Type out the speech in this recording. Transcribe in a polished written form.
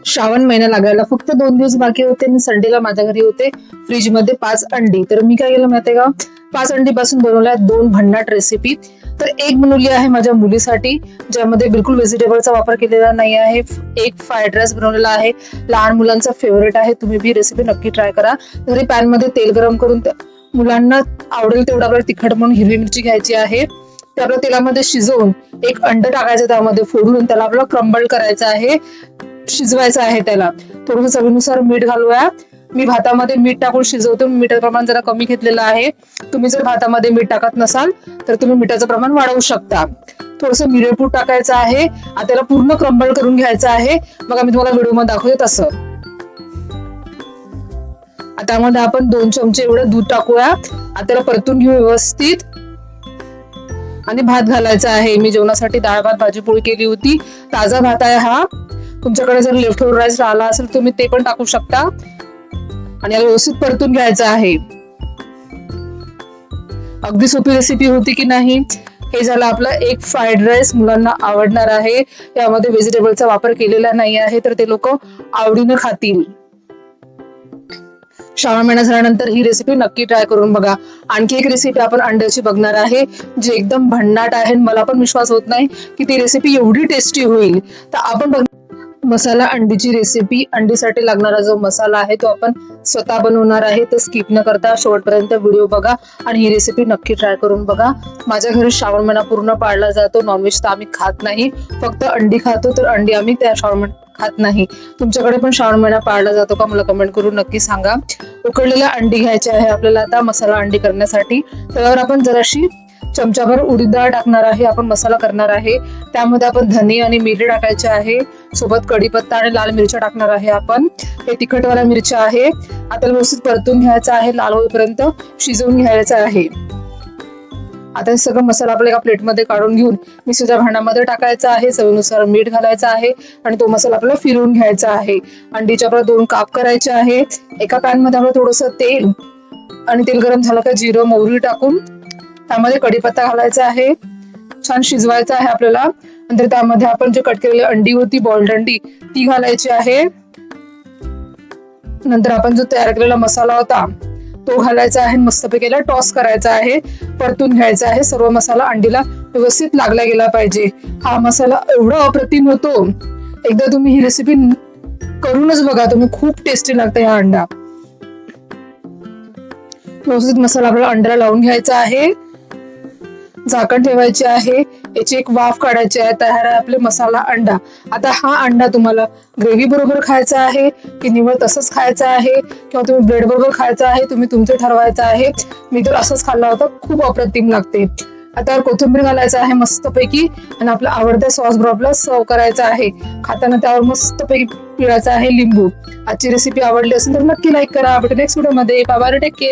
श्रावण महिना लागायला फक्त 2 दिवस बाकी होते आणि संडेला माझ्या घरी होते फ्रीज मध्ये 5 अंडी. तर मी काय केलं माहितीये का, 5 अंडी पासून बनवल्या 2 भन्नाट रेसिपी. तर एक बनवली आहे माझ्या मुलीसाठी, ज्यामध्ये बिलकुल व्हेजिटेबलचा वापर केलेला नाही आहे. एक फ्राईड राईस बनवलेला आहे, लहान मुलांचा फेवरेट आहे. तुम्ही भी रेसिपी नक्की ट्राय करा. घरी पॅन मध्ये तेल गरम करून मुलांना आवडेल तेवढं आपल्याला तिखट म्हणून हिरवी मिरची घ्यायची आहे. ते आपल्या तेलामध्ये शिजवून एक अंड टाकायचं त्यामध्ये फोडून, त्याला आपल्याला क्रम्बल करायचं आहे, शिजवायचं आहे. त्याला थोडंसं चवीनुसार मीठ घालूया. मी भातामध्ये मीठ टाकून शिजवतो. मिठाचं प्रमाण जरा कमी घेतलेलं आहे. तुम्ही जर भातामध्ये मीठ टाकत नसाल तर तुम्ही मिठाचं प्रमाण वाढवू शकता. थोडंसं मिरपूड टाकायचं आहे. आता त्याला पूर्ण क्रम्बल करून घ्यायचं आहे. मग आम्ही तुम्हाला व्हिडिओमध्ये दाखवते तसं. आता त्यामध्ये आपण 2 चमचे एवढं दूध टाकूया. आता त्याला परतून घेऊ व्यवस्थित. आणि भात घालायचा आहे. मी जेवणासाठी डाळ भात भाजी पोळी केली होती. ताजा भात आहे हा. तुमच्याकडे जर लेफ्ट ओव्हर राईस राहिला असेल तुम्ही ते पण टाकू शकता. आणि याला व्यवस्थित परतून घ्यायचं आहे. अगदी सोपी रेसिपी होती की नाही. हे झालं आपलं एक फ्राईड राईस. मुलांना आवडणार आहे. यामध्ये व्हेजिटेबलचा वापर केलेला नाही आहे, तर ते लोक आवडीने खातील. श्रावण महिना झाल्यानंतर ही रेसिपी नक्की ट्राय करून बघा. आणखी एक रेसिपी आपण अंड्याची बघणार आहे, जी एकदम भन्नाट आहे. मला पण विश्वास होत नाही की ती रेसिपी एवढी टेस्टी होईल. तर आपण मसाला अंडीची रेसिपी. अंडीसाठी लागणारा जो मसाला आहे तो आपण स्वतः बनवणार आहे. तर स्किप न करता शेवटपर्यंत व्हिडिओ बघा आणि ही रेसिपी नक्की ट्राय करून बघा. माझ्या घरी श्रावण महिना पूर्ण पाळला जातो. नॉनव्हेज तर आम्ही खात नाही, फक्त अंडी खातो. तर अंडी आम्ही त्या श्रावण खात नाही. तुमच्याकडे पण श्रावण महिना पाळला जातो का, मला कमेंट करून नक्की सांगा. उकडलेल्या अंडी घ्यायचे आहे आपल्याला आता मसाला अंडी करण्यासाठी. त्यावर आपण जराशी चमचाभर उडीद डाळ टाकणार आहे. आपण मसाला करणार आहे. त्यामध्ये आपण धने आणि मिरे टाकायचे आहे. सोबत कढीपत्ता आणि लाल मिरच्या टाकणार आहे. आपण हे तिखटवाल्या मिरच्या आहे. आता व्यवस्थित परतून घ्यायचा आहे. लाल होईपर्यंत शिजवून घ्यायचा आहे. आता हे सगळं मसाला आपल्या एका प्लेटमध्ये काढून घेऊन मिक्सरच्या भांड्यामध्ये टाकायचा आहे. चवीनुसार मीठ घालायचं आहे आणि तो मसाला आपल्याला फिरवून घ्यायचा आहे. अंडीचे आपल्याला 2 काप करायचे आहे. एका पॅन मध्ये आपल्याला थोडंसं तेल आणि तेल गरम झालं का जिरं मोहरी टाकून त्यामध्ये कढीपत्ता घालायचा आहे. छान शिजवायचं आहे आपल्याला. नंतर त्यामध्ये आपण जे कट केलेली अंडी होती, बॉइल्ड अंडी, ती घालायची आहे. नंतर आपण जो तयार केलेला मसाला होता तो घालायचा आहे. मस्तपैकी टॉस करायचा आहे. परतून घ्यायचा आहे. सर्व मसाला अंडीला व्यवस्थित लागला गेला पाहिजे. हा मसाला एवढा अप्रतिम होतो. एकदा तुम्ही ही रेसिपी करूनच बघा, तुम्ही खूप टेस्टी लागतं हा अंडा. व्यवस्थित मसाला आपल्याला अंड्याला लावून घ्यायचा आहे. झाकण ठेवायचे आहे. याची एक वाफ काढायची आहे. तयार आहे आपले मसाला अंडा. आता हा अंडा तुम्हाला ग्रेव्ही बरोबर खायचा आहे की निवळ तसंच खायचा आहे किंवा तुम्ही ब्रेड बरोबर खायचा आहे, तुम्ही तुमचं ठरवायचं आहे. मी तर असंच खाल्ला होता. खूप अप्रतिम लागते. आता कोथिंबीर घालायचं आहे मस्तपैकी आणि आपल्या आवडत्या सॉस बरोबर सर्व करायचं आहे. खाताना त्यावर मस्तपैकी पिळायचं आहे लिंबू. आजची रेसिपी आवडली असेल तर नक्की लाईक करा. भेटू नेक्स्ट व्हिडिओ मध्ये. Bye bye, take care.